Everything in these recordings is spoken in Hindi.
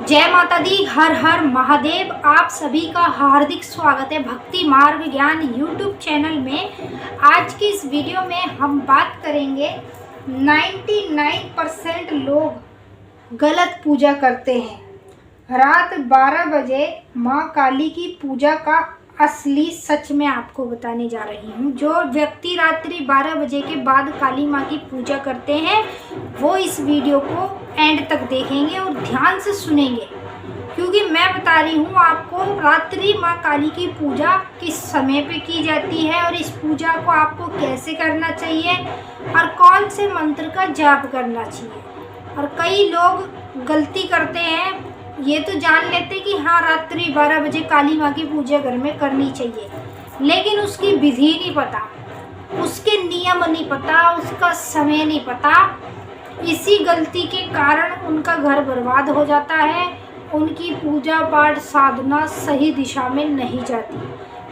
जय माता दी, हर हर महादेव। आप सभी का हार्दिक स्वागत है भक्ति मार्ग ज्ञान यूट्यूब चैनल में। आज की इस वीडियो में हम बात करेंगे 99% लोग गलत पूजा करते हैं। रात 12 बजे माँ काली की पूजा का असली सच मैं आपको बताने जा रही हूँ। जो व्यक्ति रात्रि 12 बजे के बाद काली माँ की पूजा करते हैं वो इस वीडियो को एंड तक देखेंगे और ध्यान से सुनेंगे, क्योंकि मैं बता रही हूँ आपको रात्रि माँ काली की पूजा किस समय पे की जाती है और इस पूजा को आपको कैसे करना चाहिए और कौन से मंत्र का जाप करना चाहिए। और कई लोग गलती करते हैं, ये तो जान लेते कि हाँ रात्रि 12 बजे काली माँ की पूजा घर में करनी चाहिए, लेकिन उसकी विधि नहीं पता, उसके नियम नहीं पता, उसका समय नहीं पता। इसी गलती के कारण उनका घर बर्बाद हो जाता है, उनकी पूजा पाठ साधना सही दिशा में नहीं जाती,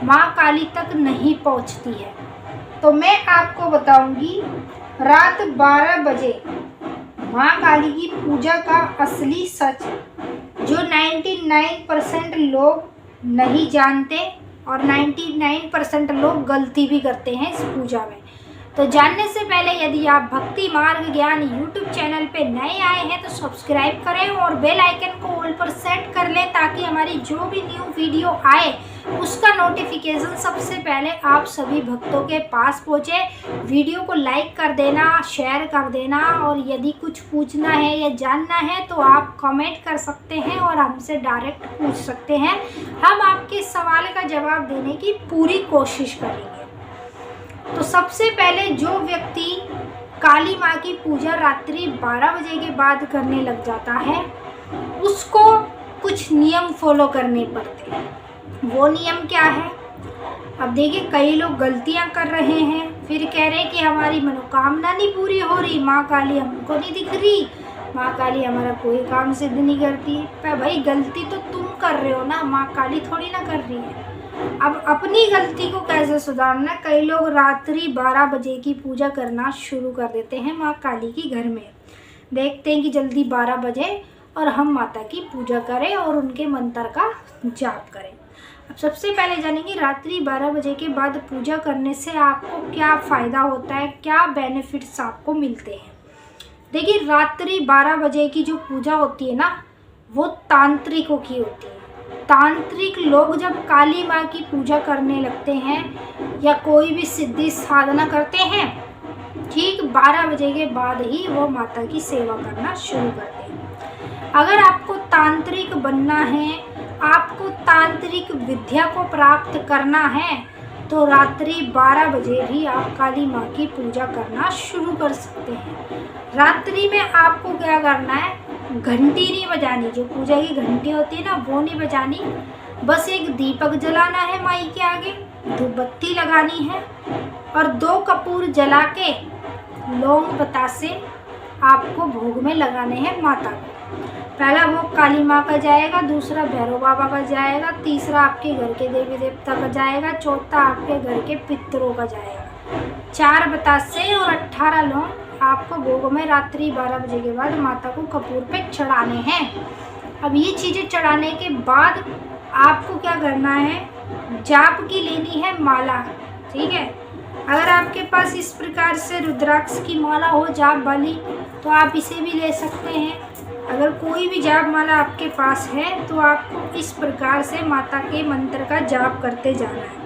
माँ काली तक नहीं पहुँचती है। तो मैं आपको बताऊंगी रात 12 बजे माँ काली की पूजा का असली सच, जो 99% लोग नहीं जानते और 99% लोग गलती भी करते हैं इस पूजा में। तो जानने से पहले यदि आप भक्ति मार्ग ज्ञान यूट्यूब चैनल पे नए आए हैं तो सब्सक्राइब करें और बेल आइकन को ऑल पर सेट कर लें, ताकि हमारी जो भी न्यू वीडियो आए उसका नोटिफिकेशन सबसे पहले आप सभी भक्तों के पास पहुँचे। वीडियो को लाइक कर देना, शेयर कर देना, और यदि कुछ पूछना है या जानना है तो आप कमेंट कर सकते हैं और हमसे डायरेक्ट पूछ सकते हैं। हम आपके सवाल का जवाब देने की पूरी कोशिश करेंगे। तो सबसे पहले जो व्यक्ति काली माँ की पूजा रात्रि 12 बजे के बाद करने लग जाता है उसको कुछ नियम फॉलो करने पड़ते हैं। वो नियम क्या है? अब देखिए, कई लोग गलतियाँ कर रहे हैं, फिर कह रहे हैं कि हमारी मनोकामना नहीं पूरी हो रही, माँ काली हमको नहीं दिख रही, माँ काली हमारा कोई काम सिद्ध नहीं करती। पर भाई गलती तो तुम कर रहे हो ना, माँ काली थोड़ी ना कर रही है। अब अपनी गलती को कैसे सुधारना? कई लोग रात्रि 12 बजे की पूजा करना शुरू कर देते हैं माँ काली की घर में, देखते हैं कि जल्दी 12 बजे और हम माता की पूजा करें और उनके मंत्र का जाप करें। अब सबसे पहले जानेंगे रात्रि 12 बजे के बाद पूजा करने से आपको क्या फ़ायदा होता है, क्या बेनिफिट्स आपको मिलते हैं। देखिए, रात्रि 12 बजे की जो पूजा होती है ना, वो तांत्रिकों की होती है। तांत्रिक लोग जब काली माँ की पूजा करने लगते हैं या कोई भी सिद्धि साधना करते हैं, ठीक 12 बजे के बाद ही वो माता की सेवा करना शुरू करते हैं। अगर आपको तांत्रिक बनना है, आपको तांत्रिक विद्या को प्राप्त करना है, तो रात्रि 12 बजे भी आप काली माँ की पूजा करना शुरू कर सकते हैं। रात्रि में आपको क्या करना है? घंटी नहीं बजानी, जो पूजा की घंटी होती है ना वो नहीं बजानी, बस एक दीपक जलाना है माई के आगे, धूपबत्ती लगानी है और 2 कपूर जला के लौंग बतासे आपको भोग में लगाने हैं माता को। पहला भोग काली माँ का जाएगा, दूसरा भैरव बाबा का जाएगा, तीसरा आपके घर के देवी देवता का जाएगा, चौथा आपके घर के पितरों का जाएगा। 4 बतासे और 18 लौंग आपको भोग में रात्रि 12 बजे के बाद माता को कपूर पे चढ़ाने हैं। अब ये चीज़ें चढ़ाने के बाद आपको क्या करना है? जाप की लेनी है माला, ठीक है। अगर आपके पास इस प्रकार से रुद्राक्ष की माला हो जाप वाली तो आप इसे भी ले सकते हैं। अगर कोई भी जाप माला आपके पास है तो आपको इस प्रकार से माता के मंत्र का जाप करते जाना है।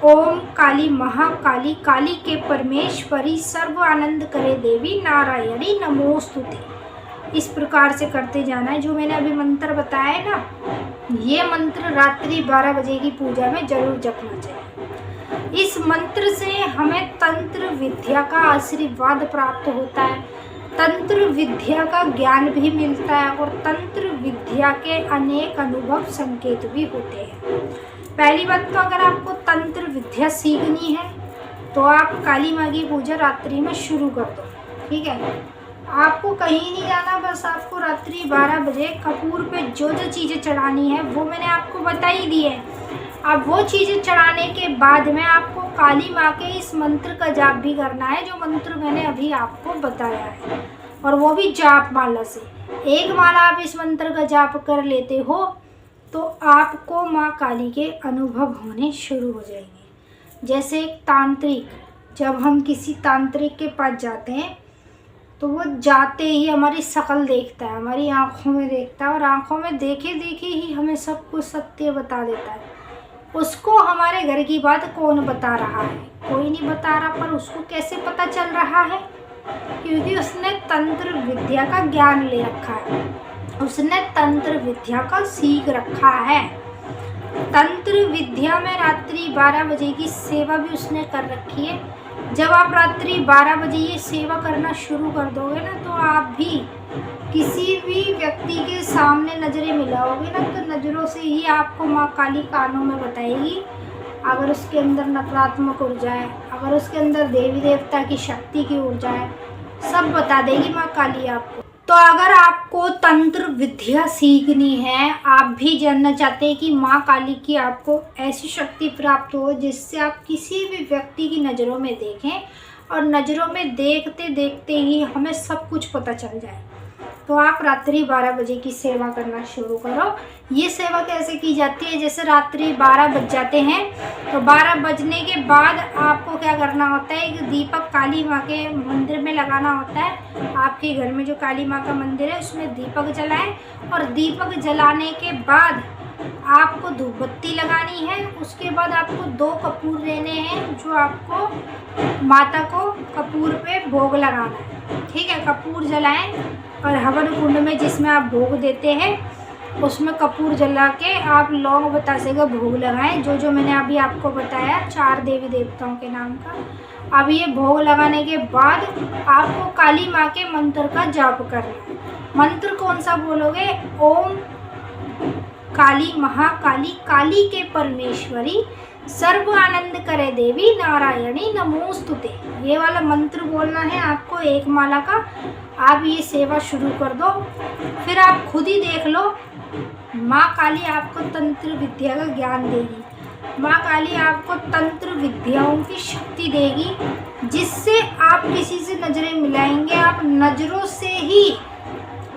ओम काली महाकाली काली के परमेश्वरी सर्व आनंद करे देवी नारायणी नमोस्तुते, इस प्रकार से करते जाना है। जो मैंने अभी मंत्र बताया है ना, ये मंत्र रात्रि 12 बजे की पूजा में जरूर जपना चाहिए। इस मंत्र से हमें तंत्र विद्या का आशीर्वाद प्राप्त होता है, तंत्र विद्या का ज्ञान भी मिलता है और तंत्र विद्या के अनेक अनुभव संकेत भी होते हैं। पहली बात तो अगर आपको तंत्र विद्या सीखनी है तो आप काली माँ की पूजा रात्रि में शुरू कर दो, ठीक है। आपको कहीं नहीं जाना, बस आपको रात्रि 12 बजे कपूर पे जो जो चीज़ें चढ़ानी है वो मैंने आपको बता ही दी है। अब वो चीज़ें चढ़ाने के बाद में आपको काली माँ के इस मंत्र का जाप भी करना है, जो मंत्र मैंने अभी आपको बताया है, और वो भी जाप माला से। एक माला आप इस मंत्र का जाप कर लेते हो तो आपको माँ काली के अनुभव होने शुरू हो जाएंगे। जैसे एक तांत्रिक, जब हम किसी तांत्रिक के पास जाते हैं तो वो जाते ही हमारी शक्ल देखता है, हमारी आँखों में देखता है और आँखों में देखे देखे ही हमें सब कुछ सत्य बता देता है। उसको हमारे घर की बात कौन बता रहा है? कोई नहीं बता रहा, पर उसको कैसे पता चल रहा है? क्योंकि उसने तंत्र विद्या का ज्ञान ले रखा है, उसने तंत्र विद्या का सीख रखा है। तंत्र विद्या में रात्रि 12 बजे की सेवा भी उसने कर रखी है। जब आप रात्रि 12 बजे ये सेवा करना शुरू कर दोगे ना, तो आप भी किसी भी व्यक्ति के सामने नज़रें मिलाओगे ना, तो नज़रों से ही आपको माँ काली कानों में बताएगी। अगर उसके अंदर नकारात्मक ऊर्जा है, अगर उसके अंदर देवी देवता की शक्ति की ऊर्जा है, सब बता देगी माँ काली आपको। तो अगर आपको तंत्र विद्या सीखनी है, आप भी जानना चाहते हैं कि माँ काली की आपको ऐसी शक्ति प्राप्त हो जिससे आप किसी भी व्यक्ति की नज़रों में देखें और नज़रों में देखते देखते ही हमें सब कुछ पता चल जाए, तो आप रात्रि 12 बजे की सेवा करना शुरू करो। ये सेवा कैसे की जाती है? जैसे रात्रि 12 बज जाते हैं तो 12 बजने के बाद आपको क्या करना होता है, एक दीपक काली माँ के मंदिर में लगाना होता है। आपके घर में जो काली माँ का मंदिर है उसमें दीपक जलाएं और दीपक जलाने के बाद आपको धूप बत्ती लगानी है। उसके बाद आपको 2 कपूर लेने हैं जो आपको माता को कपूर पे भोग लगाना है। ठीक है, कपूर जलाएं और हवन कुंड में जिसमें आप भोग देते हैं उसमें कपूर जला के आप लौंग बतासे का भोग लगाएं, जो जो मैंने अभी आपको बताया 4 देवी देवताओं के नाम का। अब ये भोग लगाने के बाद आपको काली माँ के मंत्र का जाप करना है। मंत्र कौन सा बोलोगे? ओम काली महाकाली काली के परमेश्वरी सर्व आनंद करे देवी नारायणी नमोस्तुते, ये वाला मंत्र बोलना है आपको 1 माला का। आप ये सेवा शुरू कर दो, फिर आप खुद ही देख लो माँ काली आपको तंत्र विद्या का ज्ञान देगी। माँ काली आपको तंत्र विद्याओं की शक्ति देगी जिससे आप किसी से नज़रें मिलाएंगे, आप नज़रों से ही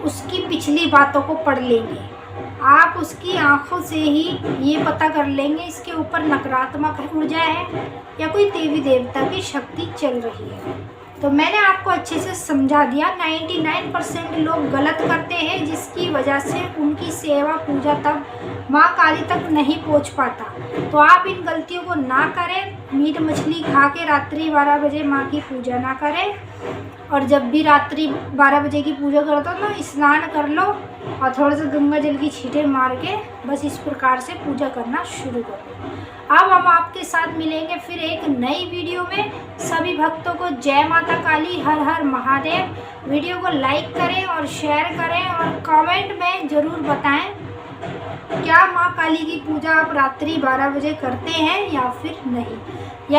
उसकी पिछली बातों को पढ़ लेंगे, आप उसकी आंखों से ही ये पता कर लेंगे इसके ऊपर नकारात्मक ऊर्जा है या कोई देवी देवता की शक्ति चल रही है। तो मैंने आपको अच्छे से समझा दिया। 99% लोग गलत करते हैं जिसकी वजह से उनकी सेवा पूजा तक माँ काली तक नहीं पहुँच पाता। तो आप इन गलतियों को ना करें, मीट मछली खा के रात्रि 12 बजे माँ की पूजा ना करें, और जब भी रात्रि 12 बजे की पूजा करते हो तो स्नान कर लो और थोड़ा सा गंगा जल की छींटे मार के बस इस प्रकार से पूजा करना शुरू करो। अब हम आपके साथ मिलेंगे फिर एक नई वीडियो में। सभी भक्तों को जय माता काली, हर हर महादेव। वीडियो को लाइक करें और शेयर करें और कमेंट में ज़रूर बताएं क्या माँ काली की पूजा आप रात्रि 12 बजे करते हैं या फिर नहीं।